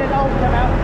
that old come out.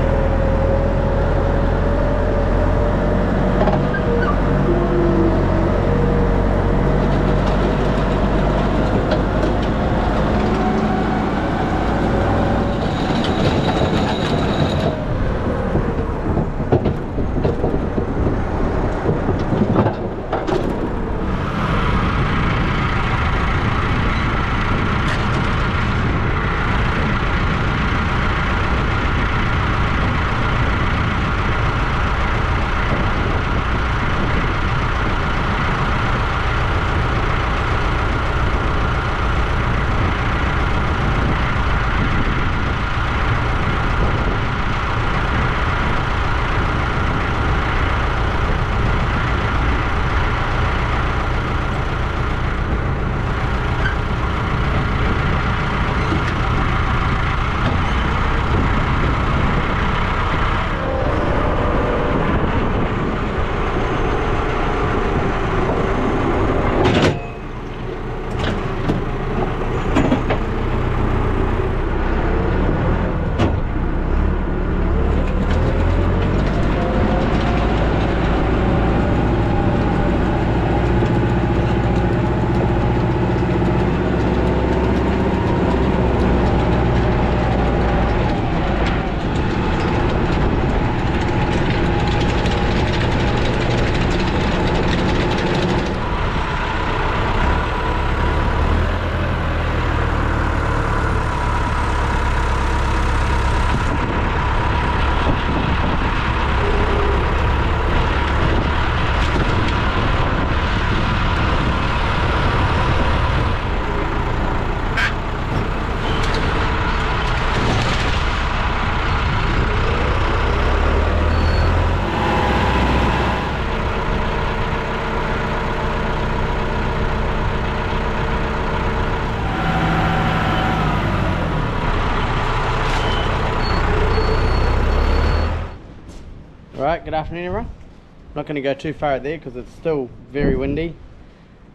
Alright, good afternoon everyone. I'm not going to go too far out there because it's still very windy,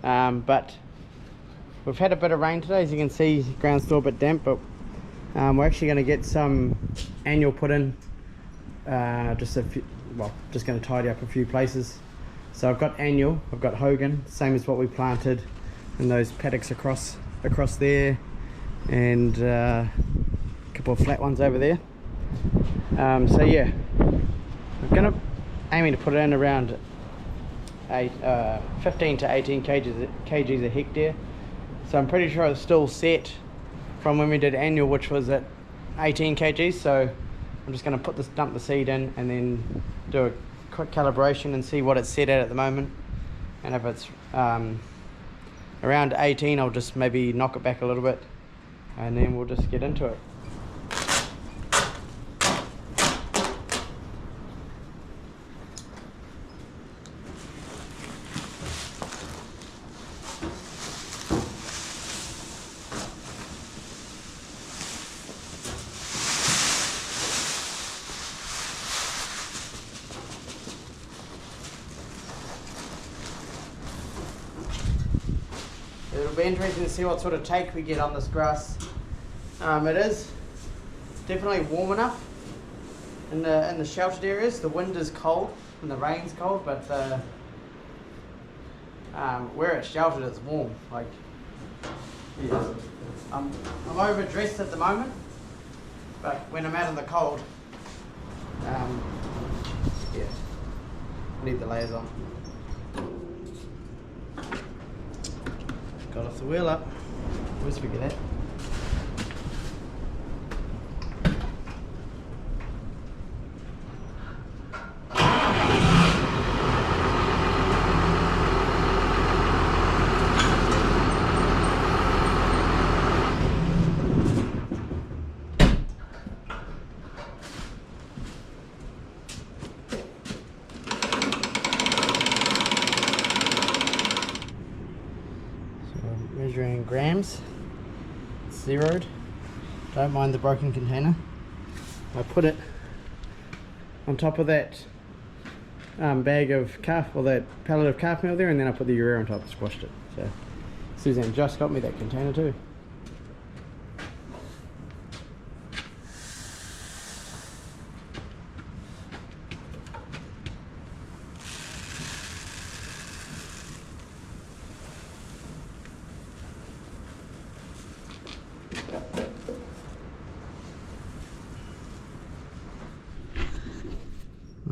but we've had a bit of rain today. As you can see, the ground's still a bit damp, but we're actually going to get some annual put in, just going to tidy up a few places. So I've got annual, I've got Hogan, same as what we planted in those paddocks across there, and a couple of flat ones over there. So yeah, I'm aiming to put it in around 15 to 18 kgs a hectare. So I'm pretty sure it's still set from when we did annual, which was at 18 kgs. So I'm just going to dump the seed in and then do a quick calibration and see what it's set at the moment. And if it's around 18, I'll just maybe knock it back a little bit, and then we'll just get into it. It'll be interesting to see what sort of take we get on this grass. It is definitely warm enough in the sheltered areas. The wind is cold and the rain's cold, but where it's sheltered, it's warm. Like, yeah, I'm overdressed at the moment, but when I'm out in the cold, yeah, leave the layers on. Got off the wheel up. Always forget that. Measuring grams, it's zeroed. Don't mind the broken container. I put it on top of that bag of calf, or that pallet of calf meal there, and then I put the urea on top and squashed it. So Suzanne just got me that container too.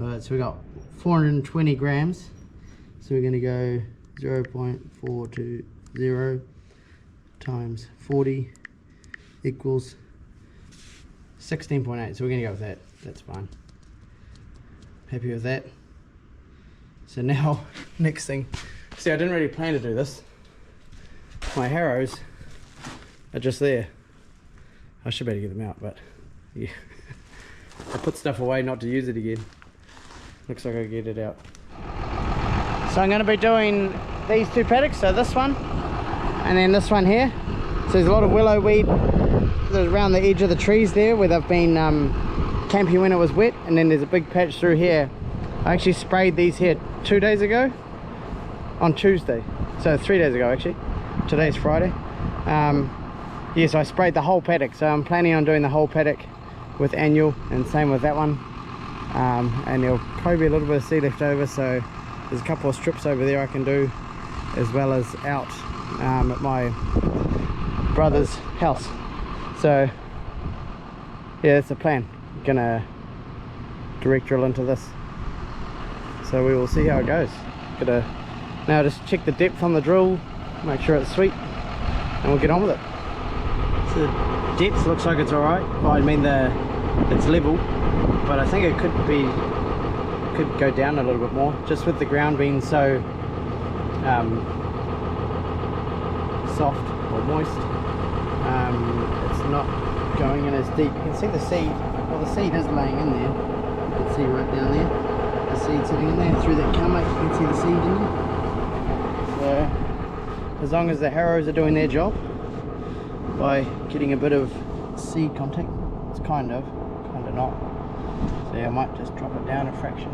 Alright, so we got 420 grams. So we're going to go 0.420 times 40 equals 16.8. So we're going to go with that. That's fine. Happy with that. So now, next thing. See, I didn't really plan to do this. My harrows are just there. I should better get them out, but yeah. I put stuff away not to use it again. Looks like I get it out. So I'm going to be doing these two paddocks, so this one and then this one here. So there's a lot of willow weed around the edge of the trees there where they've been camping when it was wet, and then there's a big patch through here. I actually sprayed these here 2 days ago on Tuesday, so 3 days ago actually. Today's Friday. Yeah, so I sprayed the whole paddock, so I'm planning on doing the whole paddock with annual, and same with that one. And there'll probably be a little bit of seed left over, so there's a couple of strips over there I can do, as well as out at my brother's house. So yeah, that's the plan. I'm gonna direct drill into this, so we will see how it goes. Gotta now just check the depth on the drill, make sure it's sweet, and we'll get on with it. So the depth looks like it's alright. Well, I mean it's level, but I think it could go down a little bit more, just with the ground being so soft or moist. It's not going in as deep. You can see the seed. Well, the seed is laying in there. You can see right down there. The seed sitting in there through that cover. You can see the seed in there. So as long as the harrows are doing their job by getting a bit of seed contact, it's kind of not. So yeah, I might just drop it down a fraction.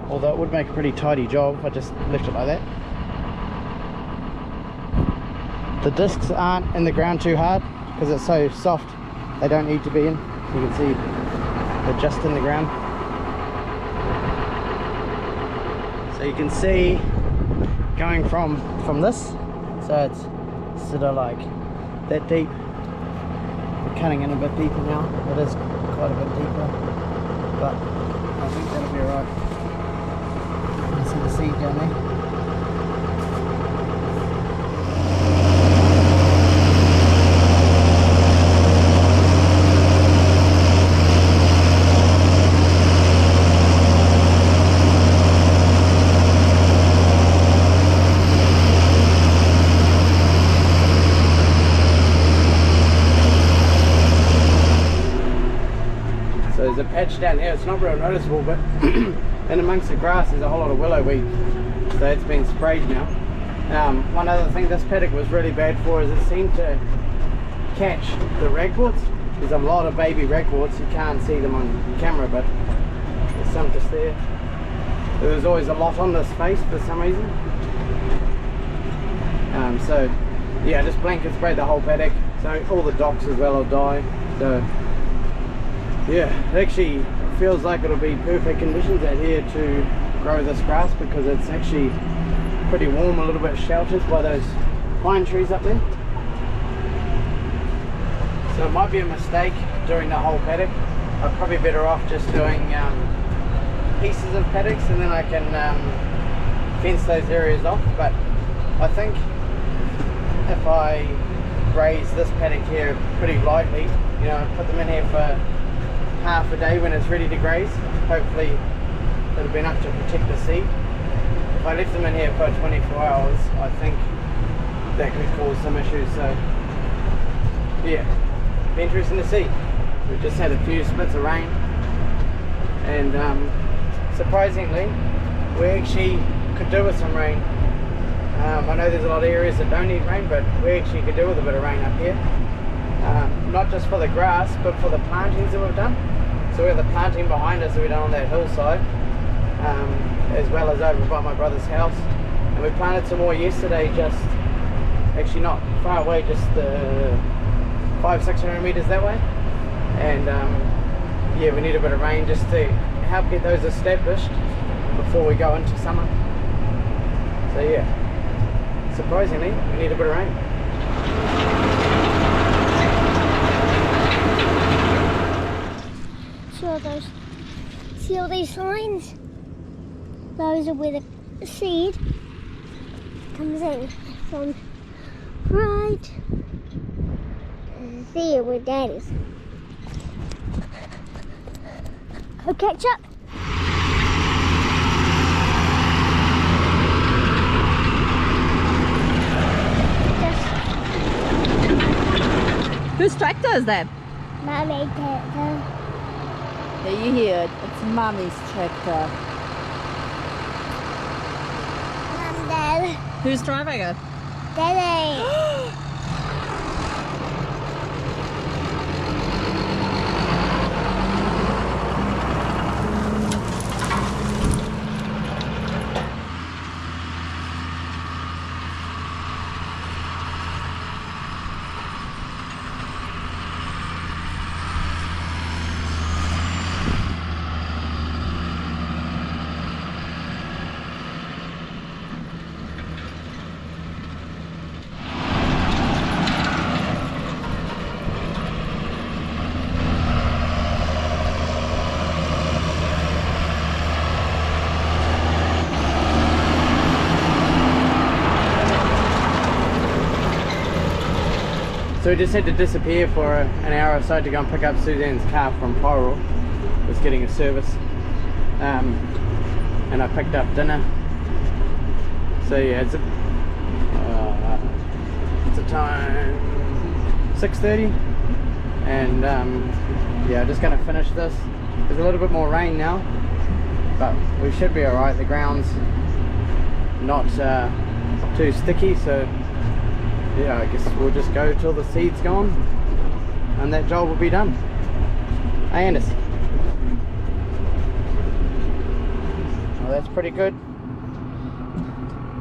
Although it would make a pretty tidy job if I just left it like that. The discs aren't in the ground too hard because it's so soft. They don't need to be in. You can see they're just in the ground. So you can see going from this, so it's sort of like that deep. We're cutting in a bit deeper now. It is quite a bit deeper, but I think that'll be alright. You can see the seed down there. There's a patch down here, it's not real noticeable, but in amongst the grass there's a whole lot of willow weed, so it's been sprayed now. One other thing this paddock was really bad for is it seemed to catch the ragworts. There's a lot of baby ragworts, you can't see them on camera, but there's some just there. There's always a lot on this face for some reason. So yeah, just blanket sprayed the whole paddock, so all the docks as well will die. So yeah, it actually feels like it'll be perfect conditions out here to grow this grass, because it's actually pretty warm, a little bit sheltered by those pine trees up there. So it might be a mistake doing the whole paddock. I'm probably better off just doing pieces of paddocks, and then I can fence those areas off. But I think if I graze this paddock here pretty lightly, you know, put them in here for half a day when it's ready to graze, hopefully it'll be enough to protect the seed. If I left them in here for 24 hours, I think that could cause some issues. So yeah, be interesting to see. We've just had a few splits of rain, and surprisingly we actually could do with some rain. I know there's a lot of areas that don't need rain, but we actually could do with a bit of rain up here. Not just for the grass, but for the plantings that we've done. So we have the planting behind us that we've done on that hillside, as well as over by my brother's house. And we planted some more yesterday, just actually not far away, just 500-600 meters that way. And yeah, we need a bit of rain just to help get those established before we go into summer. So yeah, surprisingly, we need a bit of rain. See all these lines? Those are where the seed comes in from right there where Dad is. Go catch up. Whose tractor is that? Mummy tractor. Yeah, you hear it. It's Mummy's tractor. Mum, Dad. Who's driving it? Daddy. So we just had to disappear for an hour or so to go and pick up Suzanne's car from Poral. It was getting a service. And I picked up dinner. So yeah, it's a time 6:30, and yeah, just gonna finish this. There's a little bit more rain now, but we should be alright. The ground's not too sticky, so yeah, I guess we'll just go till the seed's gone and that job will be done. Hey Anders. Well, that's pretty good.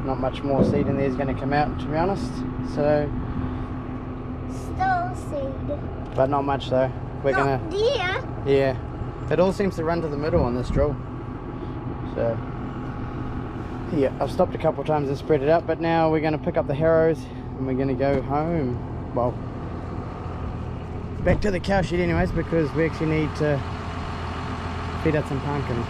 Not much more seed in there is going to come out, to be honest. So, Still seed. but not much though. We're gonna. Dear. Yeah, it all seems to run to the middle on this drill. So yeah, I've stopped a couple of times and spread it out, but now we're going to pick up the harrows and we're going to go home. Well, back to the cow shed anyways, because we actually need to feed out some pumpkin.